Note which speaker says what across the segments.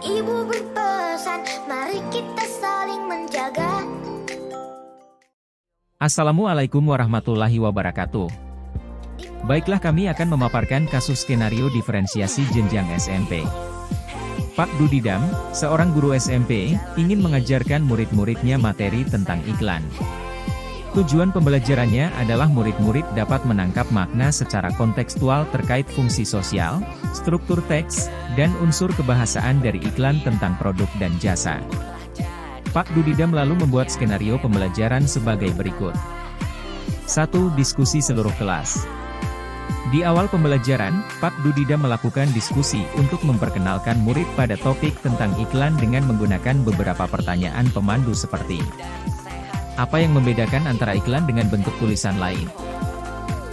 Speaker 1: Ibu berpesan, mari kita saling menjaga.
Speaker 2: Assalamualaikum warahmatullahi wabarakatuh. Baiklah, kami akan memaparkan kasus skenario diferensiasi jenjang SMP. Pak Dudidam, seorang guru SMP, ingin mengajarkan murid-muridnya materi tentang iklan. Tujuan pembelajarannya adalah murid-murid dapat menangkap makna secara kontekstual terkait fungsi sosial, struktur teks, dan unsur kebahasaan dari iklan tentang produk dan jasa. Pak Dudidam lalu membuat skenario pembelajaran sebagai berikut. 1. Diskusi seluruh kelas. Di awal pembelajaran, Pak Dudidam melakukan diskusi untuk memperkenalkan murid pada topik tentang iklan dengan menggunakan beberapa pertanyaan pemandu seperti: apa yang membedakan antara iklan dengan bentuk tulisan lain?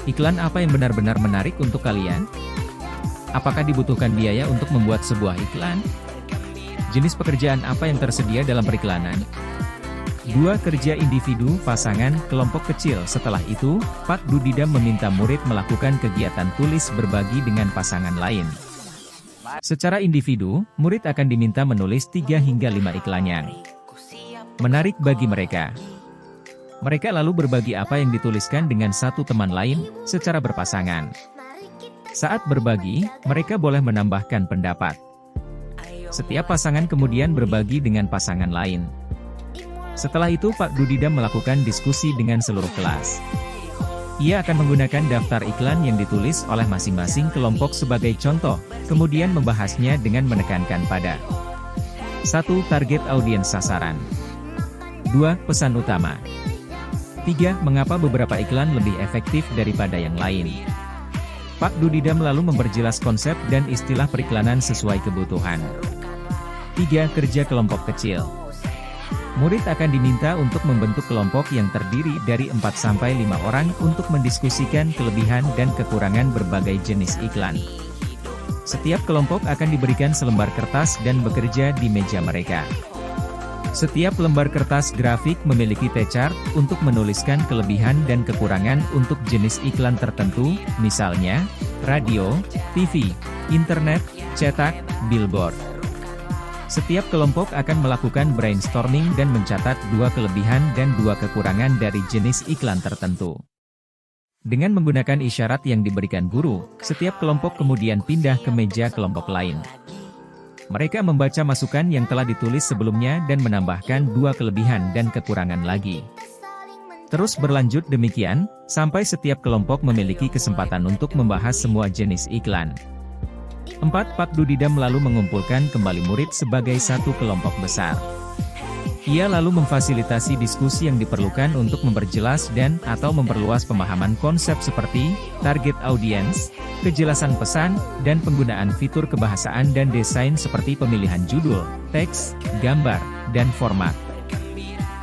Speaker 2: Iklan apa yang benar-benar menarik untuk kalian? Apakah dibutuhkan biaya untuk membuat sebuah iklan? Jenis pekerjaan apa yang tersedia dalam periklanan? 2. Kerja individu, pasangan, kelompok kecil. Setelah itu, Pak Dudidam meminta murid melakukan kegiatan tulis berbagi dengan pasangan lain. Secara individu, murid akan diminta menulis 3 hingga 5 iklannya. Menarik bagi mereka. Mereka lalu berbagi apa yang dituliskan dengan satu teman lain, secara berpasangan. Saat berbagi, mereka boleh menambahkan pendapat. Setiap pasangan kemudian berbagi dengan pasangan lain. Setelah itu Pak Dudidam melakukan diskusi dengan seluruh kelas. Ia akan menggunakan daftar iklan yang ditulis oleh masing-masing kelompok sebagai contoh, kemudian membahasnya dengan menekankan pada 1. Target audiens sasaran. 2. Pesan utama. 3. Mengapa beberapa iklan lebih efektif daripada yang lain. Pak Dudidam lalu memperjelas konsep dan istilah periklanan sesuai kebutuhan. 3. Kerja kelompok kecil. Murid akan diminta untuk membentuk kelompok yang terdiri dari 4-5 orang untuk mendiskusikan kelebihan dan kekurangan berbagai jenis iklan. Setiap kelompok akan diberikan selembar kertas dan bekerja di meja mereka. Setiap lembar kertas grafik memiliki T-chart untuk menuliskan kelebihan dan kekurangan untuk jenis iklan tertentu, misalnya radio, TV, internet, cetak, billboard. Setiap kelompok akan melakukan brainstorming dan mencatat 2 kelebihan dan 2 kekurangan dari jenis iklan tertentu. Dengan menggunakan isyarat yang diberikan guru, setiap kelompok kemudian pindah ke meja kelompok lain. Mereka membaca masukan yang telah ditulis sebelumnya dan menambahkan 2 kelebihan dan kekurangan lagi. Terus berlanjut demikian, sampai setiap kelompok memiliki kesempatan untuk membahas semua jenis iklan. 4. Pak Dudidam lalu mengumpulkan kembali murid sebagai satu kelompok besar. Ia lalu memfasilitasi diskusi yang diperlukan untuk memperjelas dan/atau memperluas pemahaman konsep seperti target audiens, kejelasan pesan, dan penggunaan fitur kebahasaan dan desain seperti pemilihan judul, teks, gambar, dan format.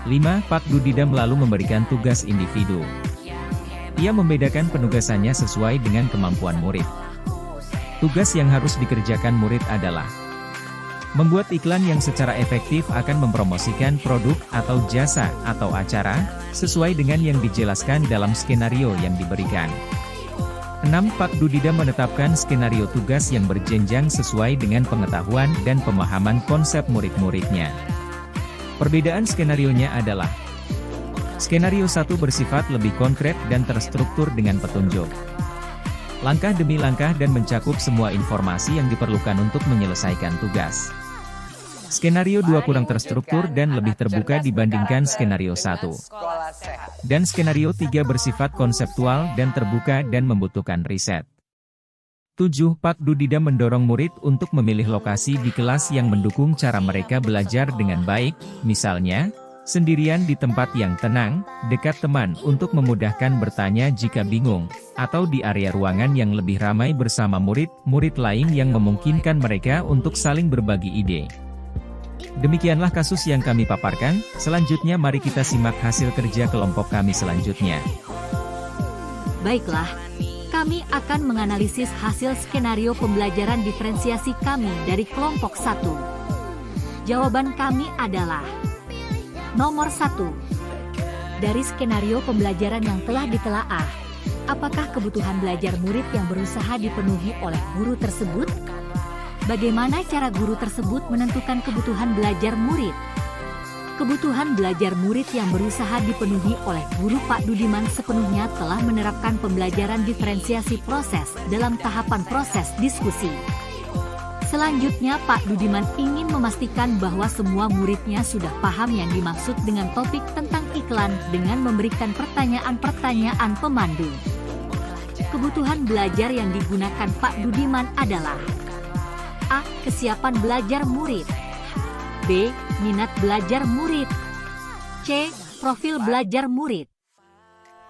Speaker 2: 5. Pak Dudidam lalu memberikan tugas individu. Ia membedakan penugasannya sesuai dengan kemampuan murid. Tugas yang harus dikerjakan murid adalah membuat iklan yang secara efektif akan mempromosikan produk atau jasa atau acara, sesuai dengan yang dijelaskan dalam skenario yang diberikan. 6. Pak Dudidam menetapkan skenario tugas yang berjenjang sesuai dengan pengetahuan dan pemahaman konsep murid-muridnya. Perbedaan skenarionya adalah: skenario 1 bersifat lebih konkret dan terstruktur dengan petunjuk, langkah demi langkah dan mencakup semua informasi yang diperlukan untuk menyelesaikan tugas. Skenario 2 kurang terstruktur dan lebih terbuka dibandingkan skenario 1. Dan skenario 3 bersifat konseptual dan terbuka dan membutuhkan riset. 7. Pak Dudidam mendorong murid untuk memilih lokasi di kelas yang mendukung cara mereka belajar dengan baik, misalnya, sendirian di tempat yang tenang, dekat teman untuk memudahkan bertanya jika bingung, atau di area ruangan yang lebih ramai bersama murid-murid lain yang memungkinkan mereka untuk saling berbagi ide. Demikianlah kasus yang kami paparkan. Selanjutnya mari kita simak hasil kerja kelompok kami selanjutnya.
Speaker 3: Baiklah, kami akan menganalisis hasil skenario pembelajaran diferensiasi kami dari kelompok 1. Jawaban kami adalah nomor 1. Dari skenario pembelajaran yang telah ditelaah, apakah kebutuhan belajar murid yang berusaha dipenuhi oleh guru tersebut? Bagaimana cara guru tersebut menentukan kebutuhan belajar murid? Kebutuhan belajar murid yang berusaha dipenuhi oleh guru Pak Dudiman sepenuhnya telah menerapkan pembelajaran diferensiasi proses dalam tahapan proses diskusi. Selanjutnya, Pak Dudiman ingin memastikan bahwa semua muridnya sudah paham yang dimaksud dengan topik tentang iklan dengan memberikan pertanyaan-pertanyaan pemandu. Kebutuhan belajar yang digunakan Pak Dudiman adalah A. Kesiapan belajar murid. B. Minat belajar murid. C. Profil belajar murid.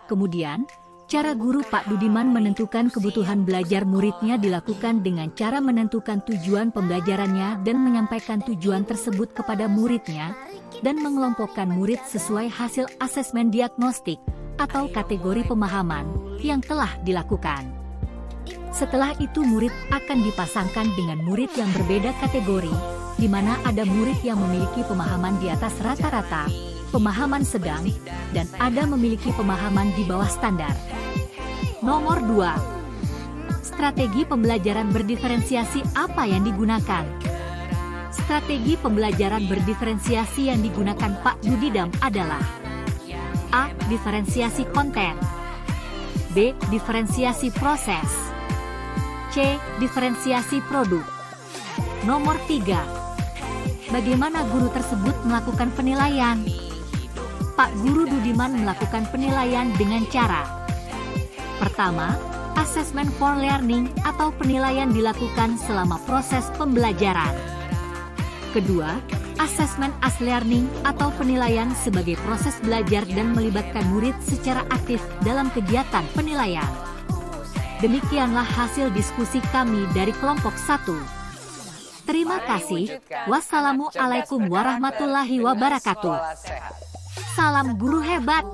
Speaker 3: Kemudian, cara guru Pak Dudiman menentukan kebutuhan belajar muridnya dilakukan dengan cara menentukan tujuan pembelajarannya dan menyampaikan tujuan tersebut kepada muridnya, dan mengelompokkan murid sesuai hasil asesmen diagnostik atau kategori pemahaman yang telah dilakukan. Setelah itu murid akan dipasangkan dengan murid yang berbeda kategori, di mana ada murid yang memiliki pemahaman di atas rata-rata, pemahaman sedang, dan ada memiliki pemahaman di bawah standar. Nomor 2. Strategi pembelajaran berdiferensiasi apa yang digunakan? Strategi pembelajaran berdiferensiasi yang digunakan Pak Dudidam adalah A. Diferensiasi konten. B. Diferensiasi proses. C. Diferensiasi produk. Nomor 3. Bagaimana guru tersebut melakukan penilaian? Pak Guru Dudiman melakukan penilaian dengan cara: pertama, assessment for learning atau penilaian dilakukan selama proses pembelajaran. Kedua, assessment as learning atau penilaian sebagai proses belajar dan melibatkan murid secara aktif dalam kegiatan penilaian. Demikianlah hasil diskusi kami dari kelompok 1. Terima kasih. Wassalamualaikum warahmatullahi wabarakatuh. Salam guru hebat.